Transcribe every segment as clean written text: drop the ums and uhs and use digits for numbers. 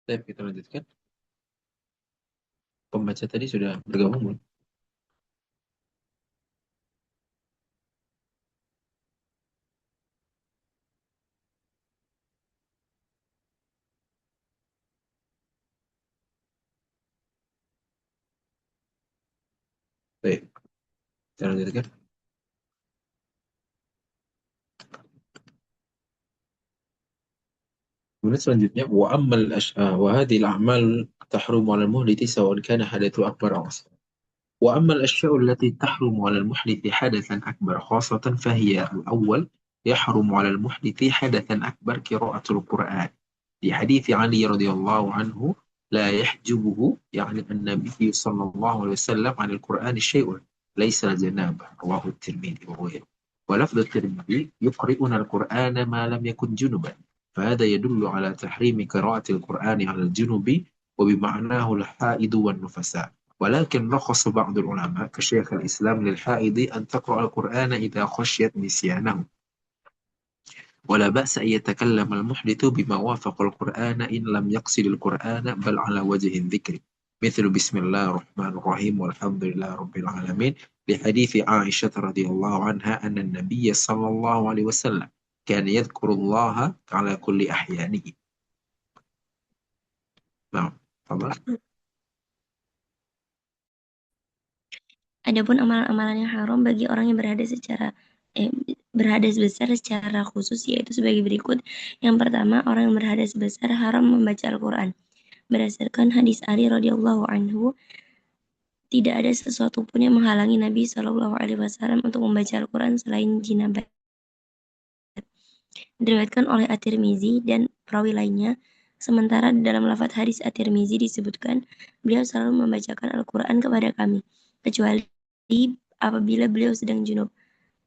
Baik, kita lanjutkan. Pembaca tadi sudah bergabung belum? Baik, kita lanjutkan. Kemudian selanjutnya wa hadhil a'mal tahrumu 'ala al-muhdith sawa'un kana hadathu akbar aw asghar. وأما الأشياء التي تحرم على المحدث حدثا أكبر خاصة فهي الأول يحرم على المحدث حدثا أكبر قراءة القرآن لحديث علي رضي الله عنه لا يحجبه يعني النبي صلى الله عليه وسلم عن القرآن شيء ليس الجنابة رواه الترمذي وغيره ولفظ الترمذي يقرئون القرآن ما لم يكن جنبا فهذا يدل على تحريم قراءة القرآن على الجنب وبمعناه الحائض والنفساء ولكن رخص بعض العلماء كشيخ الإسلام للحائض أن تقرأ القرآن إذا خشيت نسيانه ولا بأس أن يتكلم المحدث بما وافق القرآن إن لم يقصد القرآن بل على وجه الذكر مثل بسم الله الرحمن الرحيم والحمد لله رب العالمين لحديث عائشة رضي الله عنها أن النبي صلى الله عليه وسلم كان يذكر الله على كل أحيانه. نعم تفضل. Adapun amalan-amalan yang haram bagi orang yang berhadas besar secara khusus yaitu sebagai berikut. Yang pertama, orang yang berhadas besar haram membaca Al-Quran. Berdasarkan hadis Ali radhiyallahu anhu, tidak ada sesuatu pun yang menghalangi Nabi Shallallahu Alaihi Wasallam untuk membaca Al-Quran selain jinabat. Diriwayatkan oleh At-Tirmizi dan perawi lainnya. Sementara dalam lafaz hadis At-Tirmizi disebutkan, beliau selalu membacakan Al-Quran kepada kami, kecuali apabila beliau sedang junub.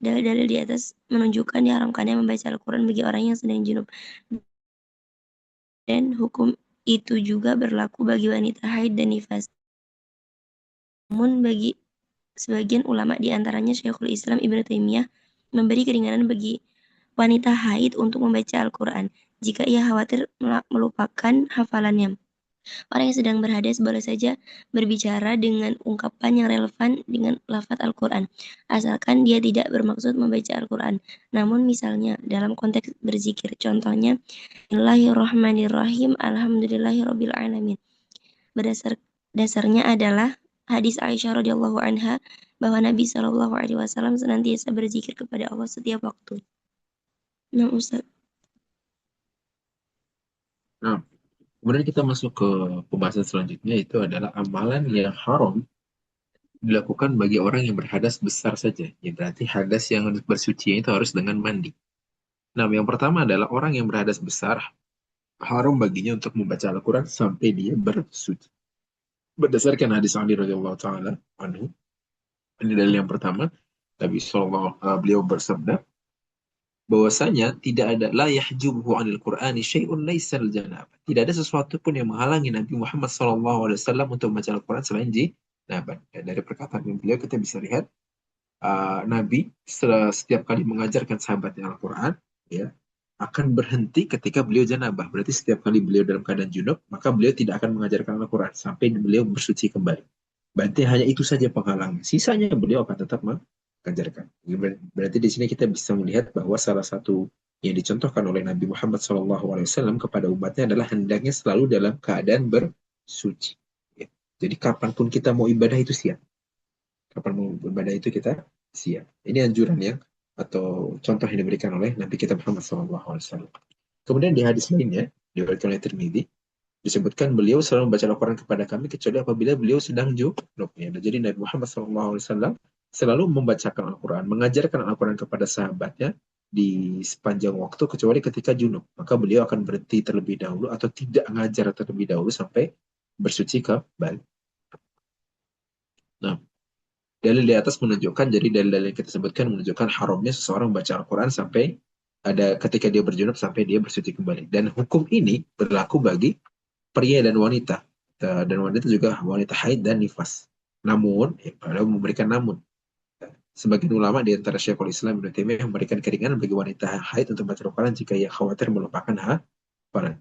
Dalil-dalil di atas menunjukkan diharamkannya membaca Al-Quran bagi orang yang sedang junub. Dan hukum itu juga berlaku bagi wanita haid dan nifas. Namun bagi sebagian ulama di antaranya Syekhul Islam Ibnu Taimiyah memberi keringanan bagi wanita haid untuk membaca Al-Quran jika ia khawatir melupakan hafalannya. Orang yang sedang berhadas boleh saja berbicara dengan ungkapan yang relevan dengan lafaz Al-Quran, asalkan dia tidak bermaksud membaca Al-Quran. Namun misalnya dalam konteks berzikir, contohnya Bismillahirrahmanirrahim, Alhamdulillahirabbil alamin. Dasarnya adalah hadis Aisyah radhiyallahu anha bahwa Nabi Shallallahu alaihi wasallam senantiasa berzikir kepada Allah setiap waktu. Nah, Ustaz. Nah, kemudian kita masuk ke pembahasan selanjutnya, itu adalah amalan yang haram dilakukan bagi orang yang berhadas besar saja. Ya, berarti hadas yang bersuci itu harus dengan mandi. Nah, yang pertama adalah orang yang berhadas besar haram baginya untuk membaca Al-Quran sampai dia bersuci. Berdasarkan hadis Ali radhiyallahu taala anhu, ini dalil yang pertama. Nabi beliau bersabda bahwasanya tidak ada la yahjubuhu 'anil Qur'ani syai'un laisal janabah. Tidak ada sesuatu pun yang menghalangi Nabi Muhammad SAW untuk membaca Al-Quran selain jinabat. Ya, dari perkataan beliau kita bisa lihat Nabi setiap kali mengajarkan sahabatnya Al-Quran, ya, akan berhenti ketika beliau janabah. Berarti setiap kali beliau dalam keadaan junub, maka beliau tidak akan mengajarkan Al-Quran sampai beliau bersuci kembali. Berarti hanya itu saja penghalang. Sisanya beliau akan tetap mengajarkan. Berarti di sini kita bisa melihat bahwa salah satu yang dicontohkan oleh Nabi Muhammad SAW kepada umatnya adalah hendaknya selalu dalam keadaan bersuci. Ya. Jadi kapanpun kita mau ibadah itu siap. Kapan mau ibadah itu kita siap. Ini anjuran yang atau contoh yang diberikan oleh Nabi kita Muhammad SAW. Kemudian di hadis lainnya, diriwayatkan oleh Tirmidzi, disebutkan beliau selalu membaca Al-Quran kepada kami kecuali apabila beliau sedang junub. Ya. Jadi Nabi Muhammad SAW selalu membacakan Al-Quran, mengajarkan Al-Quran kepada sahabatnya di sepanjang waktu kecuali ketika junub. Maka beliau akan berhenti terlebih dahulu atau tidak mengajar terlebih dahulu sampai bersuci kembali. Nah, dalil di atas menunjukkan, jadi dalil-dalil yang kita sebutkan menunjukkan haramnya seseorang membaca Al-Quran sampai ada ketika dia berjunub sampai dia bersuci kembali. Dan hukum ini berlaku bagi pria dan wanita. Dan wanita juga wanita haid dan nifas. Namun, beliau memberikan namun. Sebagian ulama di antara Syekhul Islam Ibnu Taimiyah memberikan keringanan bagi wanita haid untuk baca Al-Quran jika ia khawatir melupakan hafalan.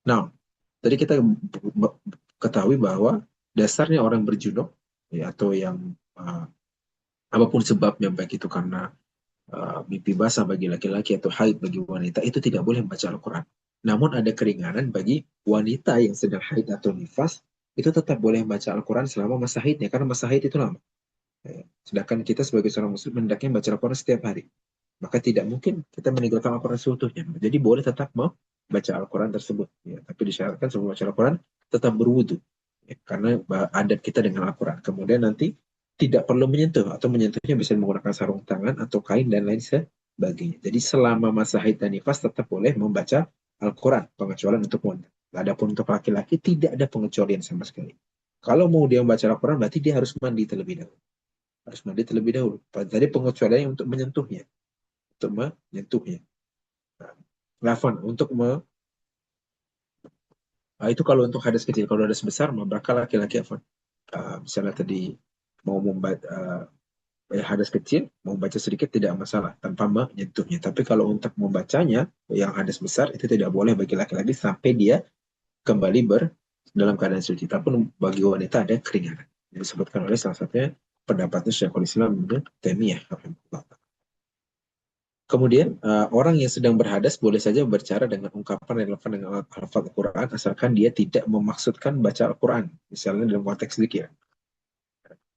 Nah, Tadi kita ketahui bahwa dasarnya orang berjunub ya, atau yang apapun sebabnya, baik itu karena mimpi basah bagi laki-laki atau haid bagi wanita, itu tidak boleh membaca Al-Quran. Namun ada keringanan bagi wanita yang sedang haid atau nifas, itu tetap boleh membaca Al-Quran selama masa haidnya, karena masa haid itu lama. Ya. Sedangkan kita sebagai seorang muslim hendaknya membaca Al-Quran setiap hari. Maka tidak mungkin kita meninggalkan Al-Quran seutuhnya. Jadi boleh tetap membaca Al-Quran tersebut. Ya. Tapi disyaratkan sebelum membaca Al-Quran tetap berwudu. Ya. Karena adat kita dengan Al-Quran. Kemudian nanti tidak perlu menyentuh, atau menyentuhnya bisa menggunakan sarung tangan atau kain dan lain sebagainya. Jadi selama masa haid dan nifas tetap boleh membaca Al-Quran, pengecualian untuk wanita. Adapun untuk laki-laki tidak ada pengecualian sama sekali. Kalau mau dia membaca Al-Quran berarti dia harus mandi terlebih dahulu. Harus mandi terlebih dahulu. Tadi pengecualian untuk menyentuhnya, untuk menyentuhnya. Nah, untuk itu kalau untuk hadas kecil. Kalau hadas besar, maka laki-laki Afan. Misalnya tadi mau membaca hadas kecil, mau baca sedikit tidak masalah tanpa menyentuhnya. Tapi kalau untuk membacanya yang hadas besar itu tidak boleh bagi laki-laki sampai dia kembali dalam keadaan suci. Tapi bagi wanita ada keringanan. Yang disebutkan oleh salah satunya pendapatnya Syekhul Islam Ibnu Taimiyah. Kemudian, orang yang sedang berhadas boleh saja berbicara dengan ungkapan relevan dengan al-fadz Al-Quran, asalkan dia tidak memaksudkan baca Al-Quran, misalnya dalam konteks zikir.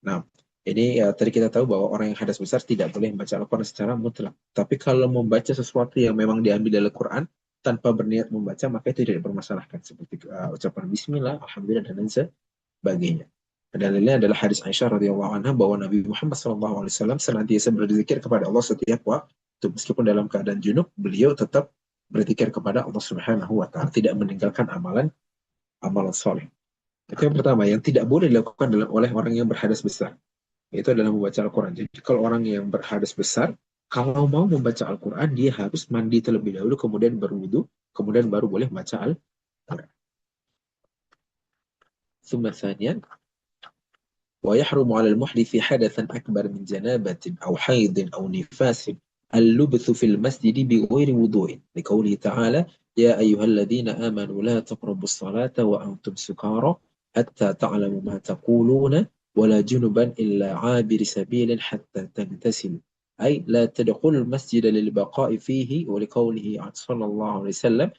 Nah, ini tadi kita tahu bahwa orang yang hadas besar tidak boleh membaca Al-Quran secara mutlak. Tapi kalau membaca sesuatu yang memang diambil dari Al-Quran, tanpa berniat membaca, maka itu tidak dipermasalahkan. Seperti ucapan Bismillah, Alhamdulillah, dan lain sebagainya. Dalilnya adalah hadis Aisyah radhiyallahu anha bahwa Nabi Muhammad SAW senantiasa berzikir kepada Allah setiap waktu, meskipun dalam keadaan junub, beliau tetap berzikir kepada Allah Subhanahu wa taala, tidak meninggalkan amalan soleh. Itu yang pertama, yang tidak boleh dilakukan oleh orang yang berhadas besar, yaitu adalah membaca Al-Quran. Jadi kalau orang yang berhadas besar, kalau mau membaca Al-Quran, dia harus mandi terlebih dahulu, kemudian berwudu, kemudian baru boleh membaca Al-Quran. ثم ثانيا ويحرم على المحدث حدثا أكبر من جنابة أو حيض أو نفاس اللبث في المسجد بغير وضوء، لقوله تعالى: يا أيها الذين آمنوا لا تقربوا الصلاة وأنتم سكارى حتى تعلموا ما تقولون ولا جنبا إلا عابر سبيل حتى تغتسلوا، أي لا تدخلوا المسجد للبقاء فيه، ولقوله صلى الله عليه وسلم: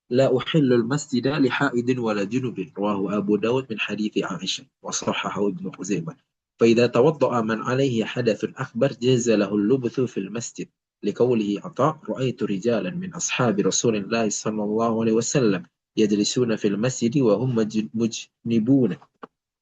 لا أحل المسجد لحائد ولا جنب، رواه أبو داود من حديث عائشة وصححه ابن خزيمة. فإذا توضأ من عليه حدث أكبر جاز له اللبث في المسجد، لقوله عطاء: رأيت رجالا من أصحاب رسول الله صلى الله عليه وسلم يجلسون في المسجد وهم مجنبون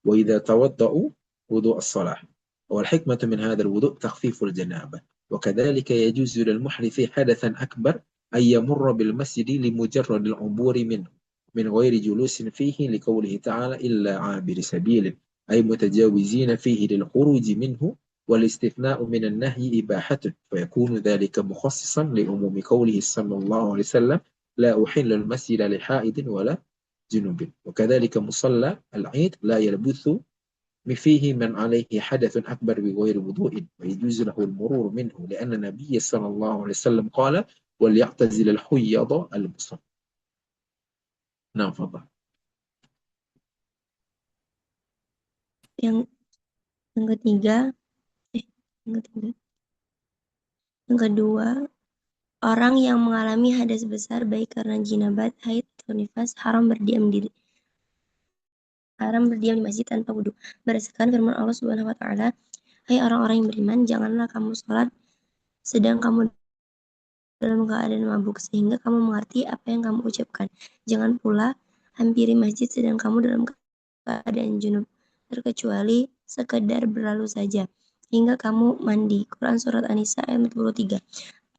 وإذا توضأوا وضوء الصلاة. والحكمة من هذا الوضوء تخفيف الجنابة. وكذلك يجوز للمحدث حدثا أكبر أن يمر بالمسجد لمجرد العبور منه من غير جلوس فيه، لقوله تعالى: إلا عابر سبيل، أي متجاوزين فيه للخروج منه، والاستثناء من النهي إباحته، فيكون ذلك مخصصا لعموم قوله صلى الله عليه وسلم: لا أحل المسجد لحائد ولا جنوب. وكذلك مصلى العيد لا يلبث فيه من عليه حدث أكبر بغير وضوء، ويجوز له المرور منه، لأن النبي صلى الله عليه وسلم قال: وليعتزل الحيض المصلى. نعم فضل. Yang yang ketiga, yang ketiga, yang kedua, orang yang mengalami hadas besar baik karena jinabat, haid, atau nifas haram berdiam di masjid tanpa wudhu. Berdasarkan firman Allah Subhanahu wa taala, "Hai orang-orang yang beriman, janganlah kamu sholat sedang kamu dalam keadaan mabuk sehingga kamu mengerti apa yang kamu ucapkan. Jangan pula hampiri masjid sedang kamu dalam keadaan junub, terkecuali sekedar berlalu saja hingga kamu mandi." Quran Surat An-Nisa ayat 43.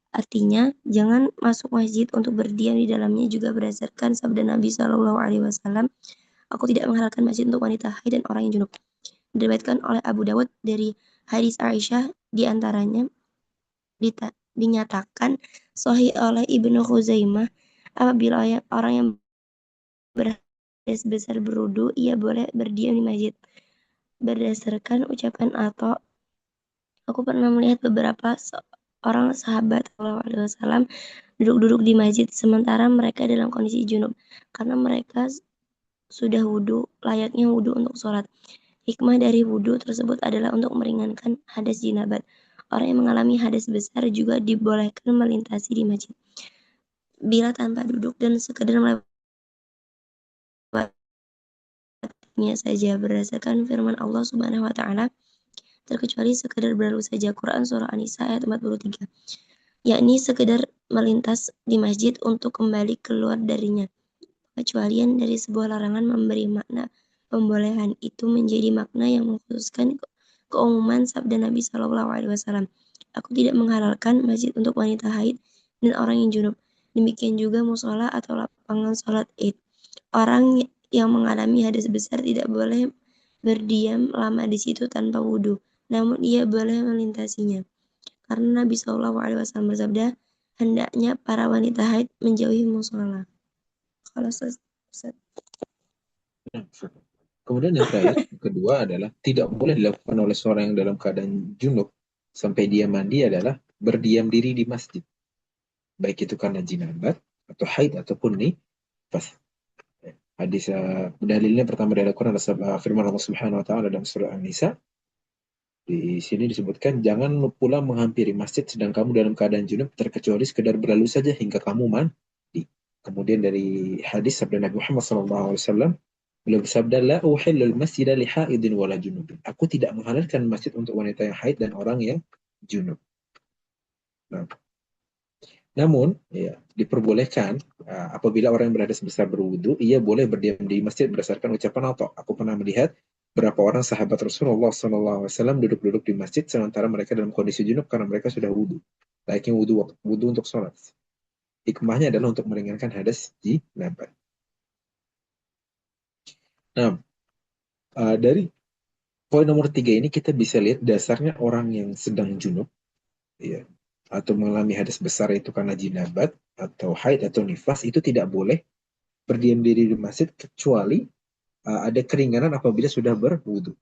Artinya, jangan masuk masjid untuk berdiam di dalamnya, juga berdasarkan sabda Nabi Shallallahu Alaihi Wasallam, "Aku tidak menghalalkan masjid untuk wanita haid dan orang yang junub." Diriwayatkan oleh Abu Dawud dari hadis Aisyah, diantaranya dinyatakan sahih oleh Ibnu Khuzaimah, apabila orang yang berhadas besar berwudu, ia boleh berdiam di masjid. Berdasarkan ucapan Atha, aku pernah melihat beberapa orang sahabat Shallallahu Alaihi Wasallam duduk-duduk di masjid sementara mereka dalam kondisi junub, karena mereka sudah wudhu, layaknya wudhu untuk sholat. Hikmah dari wudhu tersebut adalah untuk meringankan hadas jinabat. Orang yang mengalami hadas besar juga dibolehkan melintasi di masjid. Bila tanpa duduk dan sekedar melewatinya saja berdasarkan firman Allah Subhanahu wa taala, terkecuali sekedar berlalu saja. Quran surah An-Nisa ayat 43. Yakni sekedar melintas di masjid untuk kembali keluar darinya. Kecualian dari sebuah larangan memberi makna pembolehan itu menjadi makna yang mengkhususkan keumuman sabda Nabi Shallallahu Alaihi Wasallam. Aku tidak menghalalkan masjid untuk wanita haid dan orang yang junub. Demikian juga musola atau lapangan sholat id. Orang yang mengalami hadas besar tidak boleh berdiam lama di situ tanpa wudhu, namun ia boleh melintasinya. Karena Nabi Shallallahu Alaihi Wasallam bersabda, hendaknya para wanita haid menjauhi musola. Kalau Nah, kemudian yang terakhir, yang kedua adalah tidak boleh dilakukan oleh seorang yang dalam keadaan junub sampai dia mandi adalah berdiam diri di masjid. Baik itu karena jinabat atau haid ataupun nifas. Hadis dalilnya pertama dari Al-Quran adalah firman Allah Subhanahu wa taala dalam surah An-Nisa. Di sini disebutkan jangan pula menghampiri masjid sedang kamu dalam keadaan junub terkecuali sekedar berlalu saja hingga kamu mandi. Kemudian dari hadis sabda Nabi Muhammad SAW, beliau bersabda, la uhillul masjida li haidin wala junubin. Aku tidak menghalalkan masjid untuk wanita yang haid dan orang yang junub. Nah, namun, ya, diperbolehkan apabila orang yang berhadas besar berwudu, ia boleh berdiam di masjid berdasarkan ucapan Allah. Aku pernah melihat berapa orang sahabat Rasulullah SAW duduk-duduk di masjid sementara mereka dalam kondisi junub karena mereka sudah wudu. Layaknya wudu untuk sholat. Hikmahnya adalah untuk meringankan hadas jinabat. Nah, dari poin nomor 3 ini kita bisa lihat dasarnya orang yang sedang junub, ya, atau mengalami hadas besar itu karena jinabat atau haid atau nifas itu tidak boleh berdiam diri di masjid kecuali ada keringanan apabila sudah berwudu.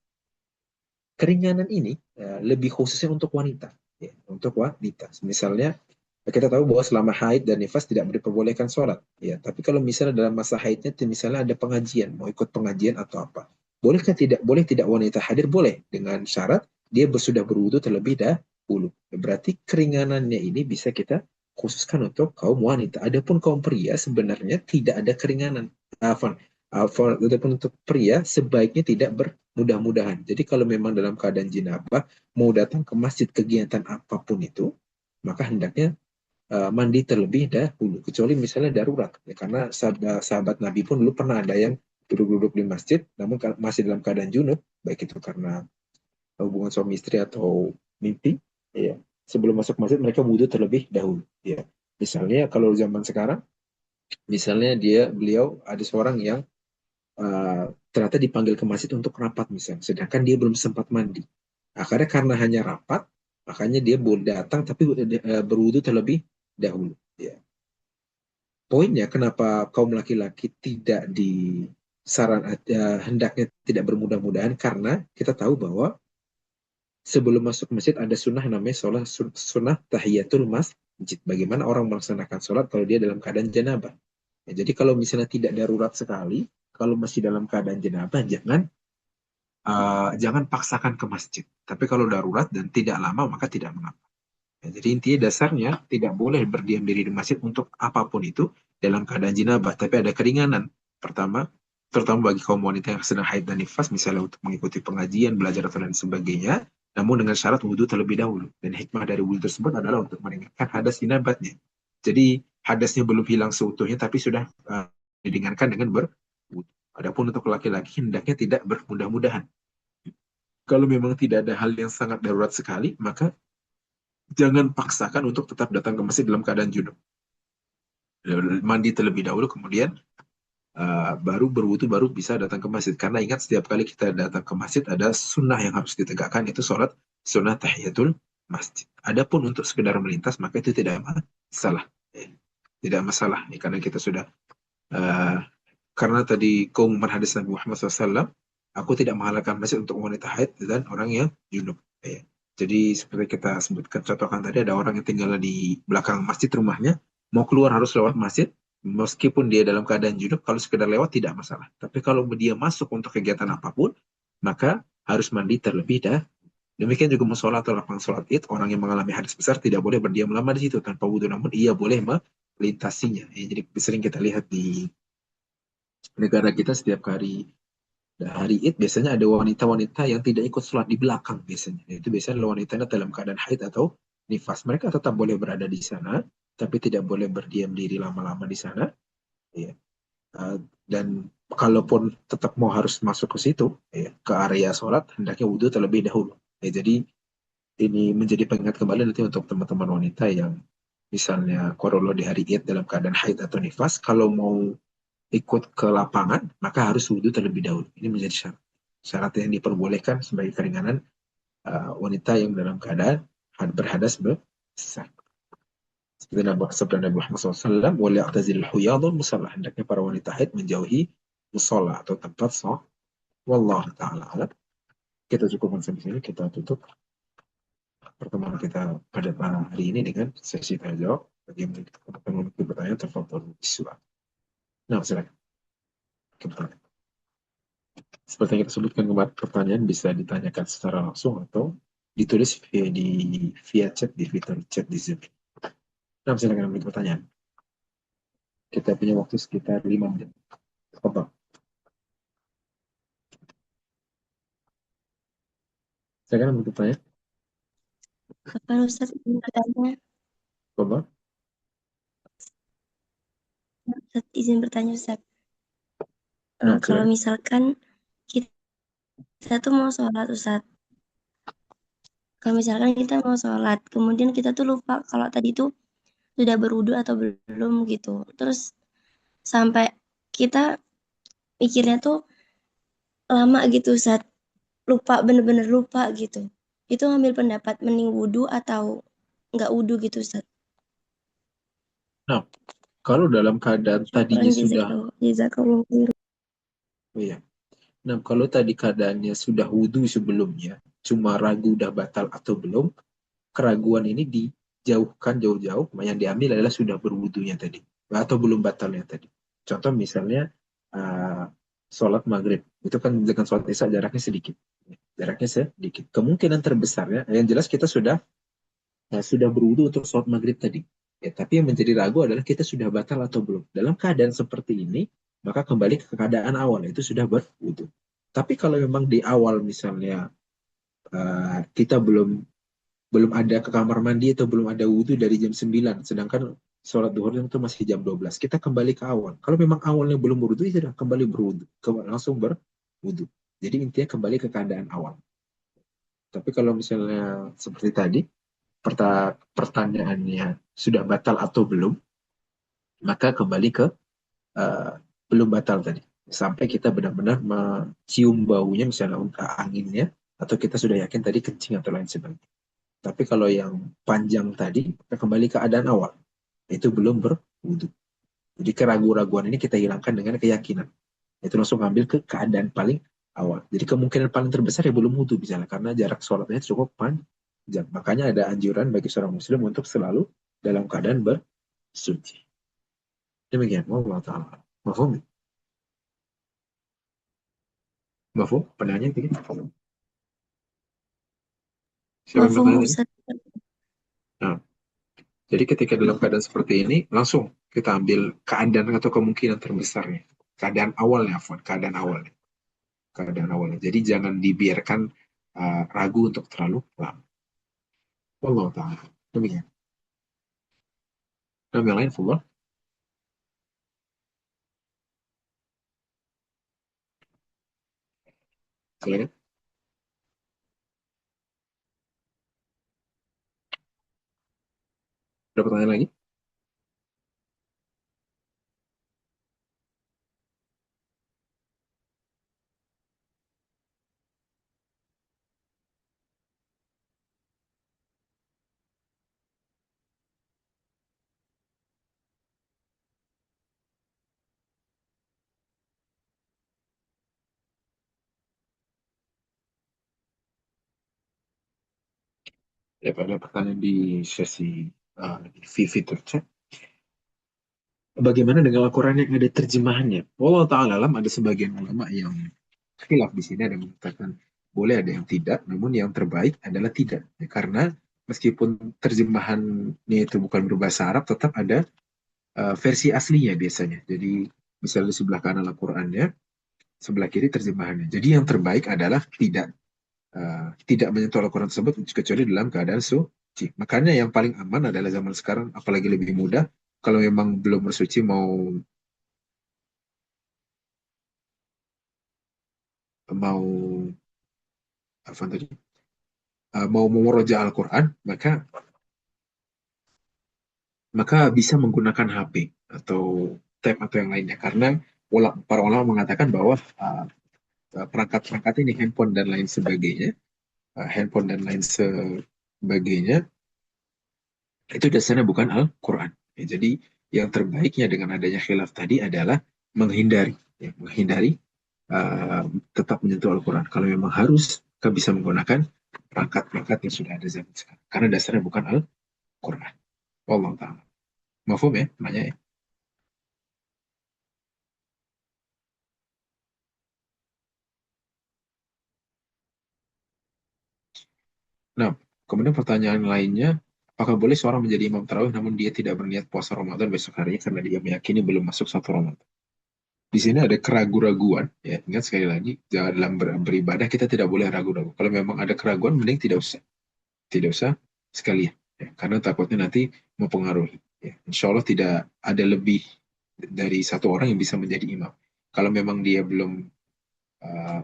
Keringanan ini lebih khususnya untuk wanita, ya, untuk wanita. Misalnya kita tahu bahwa selama haid dan nifas tidak diperbolehkan sholat, ya. Tapi kalau misalnya dalam masa haidnya, misalnya ada pengajian, mau ikut pengajian atau apa, bolehkah tidak? Boleh tidak wanita hadir? Boleh dengan syarat dia sudah berwudu terlebih dahulu. Berarti keringanannya ini bisa kita khususkan untuk kaum wanita. Adapun kaum pria sebenarnya tidak ada keringanan. Adapun untuk pria sebaiknya tidak bermudah-mudahan. Jadi kalau memang dalam keadaan jinabah mau datang ke masjid kegiatan apapun itu, maka hendaknya mandi terlebih dahulu. Kecuali misalnya darurat, ya, karena sahabat Nabi pun dulu pernah ada yang duduk-duduk di masjid, namun masih dalam keadaan junub, baik itu karena hubungan suami istri atau mimpi, ya. Sebelum masuk masjid mereka wudhu terlebih dahulu, ya. Misalnya kalau zaman sekarang, misalnya beliau ada seorang yang ternyata dipanggil ke masjid untuk rapat misalnya, sedangkan dia belum sempat mandi. Akhirnya karena hanya rapat, makanya dia boleh datang tapi berwudu terlebih dahulu. Ya. Poinnya kenapa kaum laki-laki tidak hendaknya tidak bermudah-mudahan karena kita tahu bahwa sebelum masuk masjid ada sunnah namanya sunnah tahiyatul masjid. Bagaimana orang melaksanakan sholat kalau dia dalam keadaan janabah. Ya, jadi kalau misalnya tidak darurat sekali, kalau masih dalam keadaan janabah, jangan paksakan ke masjid. Tapi kalau darurat dan tidak lama, maka tidak mengapa. Ya, jadi intinya dasarnya tidak boleh berdiam diri di masjid untuk apapun itu dalam keadaan jinabah. Tapi ada keringanan. Pertama, terutama bagi kaum wanita yang sedang haid dan nifas, misalnya untuk mengikuti pengajian, belajar atau lain sebagainya, namun dengan syarat wudhu terlebih dahulu. Dan hikmah dari wudhu tersebut adalah untuk meringankan hadas jinabatnya. Jadi hadasnya belum hilang seutuhnya, tapi sudah diringankan dengan berwudhu. Adapun untuk laki-laki hendaknya tidak bermudah-mudahan. Kalau memang tidak ada hal yang sangat darurat sekali, maka jangan paksakan untuk tetap datang ke masjid dalam keadaan junub. Mandi terlebih dahulu, kemudian baru berwudu, baru bisa datang ke masjid. Karena ingat, setiap kali kita datang ke masjid ada sunnah yang harus ditegakkan, itu sholat sunnah tahiyatul masjid. Adapun untuk sekedar melintas, maka itu tidak masalah. Tidak masalah, karena kita sudah uh, karena tadi keumuman hadis Nabi Muhammad SAW, aku tidak menghalalkan masjid untuk wanita haid dan orang yang junub. Jadi seperti kita sebutkan contohkan tadi, ada orang yang tinggal di belakang masjid rumahnya, mau keluar harus lewat masjid, meskipun dia dalam keadaan junub, kalau sekedar lewat tidak masalah. Tapi kalau dia masuk untuk kegiatan apapun, maka harus mandi terlebih dahulu. Demikian juga musola atau lapangan sholat id, orang yang mengalami hadas besar tidak boleh berdiam lama di situ tanpa wudhu, namun ia boleh melintasinya. Ya, jadi sering kita lihat di negara kita setiap hari Id biasanya ada wanita-wanita yang tidak ikut sholat di belakang biasanya. Itu biasanya adalah wanita dalam keadaan haid atau nifas. Mereka tetap boleh berada di sana, tapi tidak boleh berdiam diri lama-lama di sana. Ya. Uh, dan kalaupun tetap mau harus masuk ke situ, ya, ke area sholat, hendaknya wudhu terlebih dahulu. Ya, jadi ini menjadi pengingat kembali nanti untuk teman-teman wanita yang misalnya korolo di hari Id dalam keadaan haid atau nifas, kalau mau ikut ke lapangan, maka harus wudhu terlebih dahulu. Ini menjadi syarat. Syarat yang diperbolehkan sebagai keringanan wanita yang dalam keadaan berhadas besar. Seperti Nabi Muhammad SAW, وَلْيَعْتَزِلِ الْحُيَاضُ الْمُصَلَّى. Hendaknya para wanita haid menjauhi musola atau tempat sholat. Wallahu ta'ala alam. Kita cukupkan sampai sini. Kita tutup pertemuan kita pada hari ini dengan sesi tanya jawab. Bagi yang memiliki pertanyaan, terfadhal biswak. Nah, silakan. Seperti yang kita sebutkan kemarin, pertanyaan bisa ditanyakan secara langsung atau ditulis via chat di fitur chat di Zoom. Nah, silakan ambil pertanyaan. Kita punya waktu sekitar 5 menit. Apa? Silakan ambil pertanyaan. Kapan Ustaz izin bertanya? Apa? Ustaz izin bertanya Ustaz. Nah, Kalau silakan. misalkan kita tuh mau sholat Ustaz. Kalau misalkan kita mau sholat, kemudian kita tuh lupa kalau tadi tuh sudah berwudu atau belum gitu. Terus sampai kita mikirnya tuh lama gitu Ustaz. Lupa, bener-bener lupa gitu. Itu ngambil pendapat mending wudu atau nggak wudu gitu Ustaz. Nah, kalau dalam keadaan Syukran tadinya sudah, jazakallahu khairan. oh iya. Nah, kalau tadi keadaannya sudah wudhu sebelumnya, cuma ragu udah batal atau belum, keraguan ini dijauhkan jauh-jauh. Yang diambil adalah sudah berwudunya tadi atau belum batalnya tadi. Contoh misalnya uh, sholat maghrib itu kan dengan sholat isya jaraknya sedikit. Kemungkinan terbesarnya yang jelas kita sudah berwudu untuk sholat maghrib tadi. Ya, tapi yang menjadi ragu adalah kita sudah batal atau belum. Dalam keadaan seperti ini, maka kembali ke keadaan awal, itu sudah berwudu. Tapi kalau memang di awal misalnya kita belum belum ada ke kamar mandi atau belum ada wudhu dari jam 9, sedangkan sholat duhur itu masih jam 12. Kita kembali ke awal. Kalau memang awalnya belum berwudhu, ya sudah kembali berwudhu, langsung berwudhu. Jadi intinya kembali ke keadaan awal. Tapi kalau misalnya seperti tadi, pertanyaannya sudah batal atau belum, maka kembali ke uh, belum batal tadi. Sampai kita benar-benar mencium baunya, misalnya anginnya, atau kita sudah yakin tadi kencing atau lain sebagainya. Tapi kalau yang panjang tadi, kita kembali ke keadaan awal. Itu belum berwudu. Jadi keraguan-raguan ini kita hilangkan dengan keyakinan. Itu langsung ambil ke keadaan paling awal. Jadi kemungkinan paling terbesar ya belum wudu misalnya, karena jarak sholatnya cukup panjang. Makanya ada anjuran bagi seorang muslim untuk selalu dalam keadaan bersuci. Demikian. Allah Ta'ala. Mafhum? Mafhum? Penanya itu. Siapa yang Mafhum bertanya tadi? Ustaz. Nah, jadi ketika dalam keadaan seperti ini, langsung kita ambil keadaan atau kemungkinan terbesarnya. Keadaan awalnya, Afwan. Keadaan awalnya. Keadaan awalnya. Jadi jangan dibiarkan ragu untuk terlalu lama. Allah Ta'ala. Demikian. Nama yang lain, Fullah. Silakan. Ada pertanyaan lagi? Ya, ada pertanyaan di sesi di fitur chat. Bagaimana dengan Al-Quran yang ada terjemahannya? Wallahu ta'ala alam, ada sebagian ulama yang khilaf di sini, ada yang mengatakan boleh, ada yang tidak, namun yang terbaik adalah tidak. Ya, karena meskipun terjemahannya itu bukan berbahasa Arab, tetap ada versi aslinya biasanya. Jadi misalnya di sebelah kanan Al-Qurannya, sebelah kiri terjemahannya. Jadi yang terbaik adalah tidak menyentuh Al-Quran tersebut kecuali dalam keadaan suci. Makanya yang paling aman adalah zaman sekarang, apalagi lebih mudah, kalau memang belum bersuci mau apa tadi mau memurojaah Al-Quran, maka bisa menggunakan HP atau tab atau yang lainnya, karena para ulama mengatakan bahwa perangkat-perangkat ini, handphone dan lain sebagainya, handphone dan lain sebagainya, itu dasarnya bukan Al-Quran. Ya, jadi yang terbaiknya dengan adanya khilaf tadi adalah menghindari, menghindari uh, tetap menyentuh Al-Quran. Kalau memang harus, kita bisa menggunakan perangkat-perangkat yang sudah ada zaman sekarang. Karena dasarnya bukan Al-Quran. Wallahu ta'ala. Mafhum ya, nanya ya. Nah, kemudian pertanyaan lainnya, apakah boleh seorang menjadi imam tarawih namun dia tidak berniat puasa Ramadan besok harinya karena dia meyakini belum masuk satu Ramadan? Di sini ada keraguan-raguan, ya. Ingat sekali lagi, dalam beribadah kita tidak boleh ragu-ragu. Kalau memang ada keraguan, mending tidak usah sekalian, ya. Karena takutnya nanti mempengaruhi. Ya. Insya Allah tidak ada lebih dari satu orang yang bisa menjadi imam. Kalau memang dia belum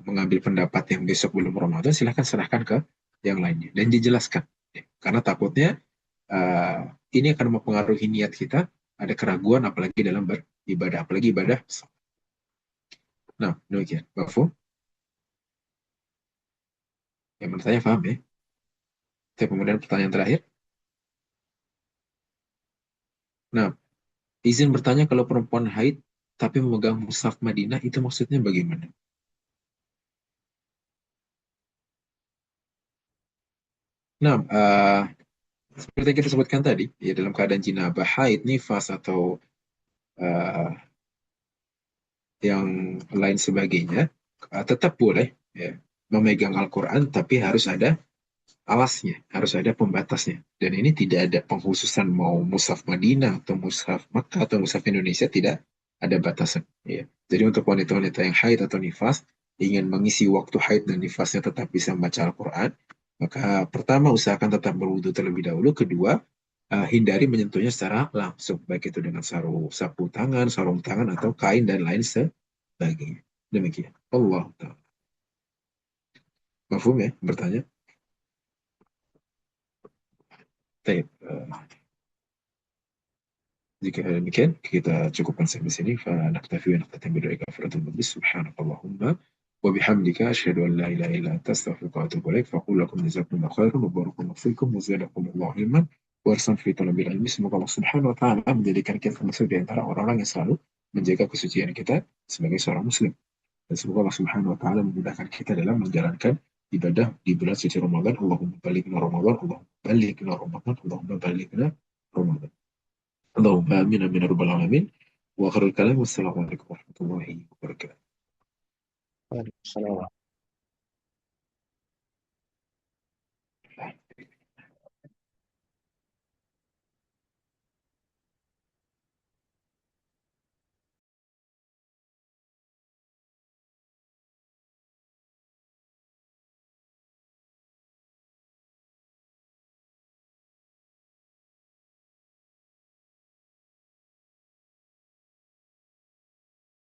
mengambil pendapat yang besok belum Ramadan, silahkan serahkan ke yang lainnya dan dijelaskan. Ya. Karena takutnya uh, ini akan mempengaruhi niat kita, ada keraguan apalagi dalam beribadah, apalagi ibadah. Nah, demikian. Mafhum? Yang menurut saya paham ya. Tapi kemudian pertanyaan terakhir. Nah, izin bertanya, kalau perempuan haid tapi memegang mushaf Madinah, itu maksudnya bagaimana? Nah, seperti yang kita sebutkan tadi, ya dalam keadaan jinabah, haid, nifas, atau uh, yang lain sebagainya, tetap boleh, ya, memegang Al-Quran, tapi harus ada alasnya, harus ada pembatasnya. Dan ini tidak ada pengkhususan mau mushaf Madinah atau mushaf Makkah atau mushaf Indonesia, tidak ada batasan. Ya. Jadi untuk wanita-wanita yang haid atau nifas, ingin mengisi waktu haid dan nifasnya tetap bisa membaca Al-Quran, maka pertama usahakan tetap berwudu terlebih dahulu. Kedua, hindari menyentuhnya secara langsung, baik itu dengan sapu tangan, sarung tangan, atau kain dan lain sebagainya. Demikian. Allah Ta'ala. Mafhum ya bertanya? Baik. Jika demikian, kita cukupkan sampai sini. فنكتفي ونختتم بدعاء كفارة المجلس. سبحانك اللهم وبحمدك أشهد أن لا إله إلا أنت أستغفرك وأتوب إليك. فأقول لكم جزاكم الله خيرا وبارك الله فيكم وزادكم الله علما warisan fi talabil ilmi. Semoga Allah Subhanahu wa taala menjadikan kita termasuk di antara orang-orang yang selalu menjaga kesucian kita sebagai seorang muslim. Dan semoga Allah Subhanahu wa taala memudahkan kita dalam menjalankan ibadah di bulan suci Ramadan. Allahumma balighna Ramadan, Allahumma balighna Ramadan, Allahumma balighna Ramadan. اللهم آمين من رب العالمين. وآخر الكلام والسلام عليكم ورحمة الله وبركاته. Waalaikumsalam.